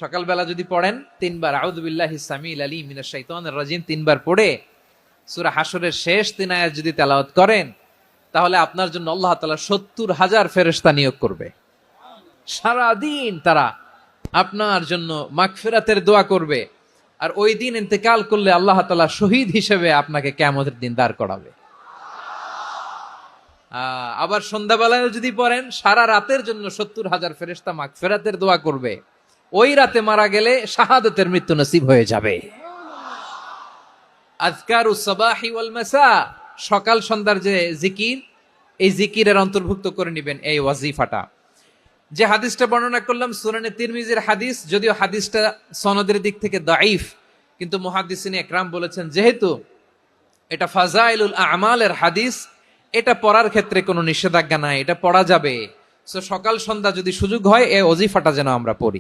সকালবেলা যদি পড়েন 3 বার আউযু বিল্লাহিস সামিল আলিম মিনাশ শাইতানির রাজিম 3 বার পড়ে সূরা হাশরের শেষ 3 আয়াত যদি তেলাওয়াত করেন, তাহলে আপনার জন্য আল্লাহ তাআলা 70,000 ফেরেশতা নিয়োগ করবে। সারা দিন তারা আপনার জন্য মাগফিরাতের দোয়া করবে। আর ওই দিন ইন্তেকাল করলে আল্লাহ তাআলা শহীদ হিসেবে আপনাকে কিয়ামতের দিন দাঁড় করাবে। আবার সন্ধ্যাবেলায় যদি পড়েন, সারা রাতের জন্য 70,000 ফেরেশতা মাগফিরাতের দোয়া করবে। ওই রাতে মারা গেলে শাহাদাতের মৃত্যু নসিব হয়ে যাবে। আযকারুস সাবাহি ওয়াল মাসা, সকাল সন্ধ্যার যে জিকির, এই জিকিরের অন্তর্ভুক্ত করে নেবেন এই ওয়াজিফাটা। যে হাদিসটা বর্ণনা করলাম সুনানে তিরমিজির হাদিস, যদিও হাদিসটা সনদের দিক থেকে দাঈফ, কিন্তু মুহাদ্দিসিন একরাম বলেছেন যেহেতু এটা ফাজাইলুল আমালের হাদিস, এটা পড়ার ক্ষেত্রে কোনো নিষেধাজ্ঞা নাই, এটা পড়া যাবে। সো সকাল সন্ধ্যা যদি সুযোগ হয় এই ওয়াজিফাটা যেন আমরা পড়ি।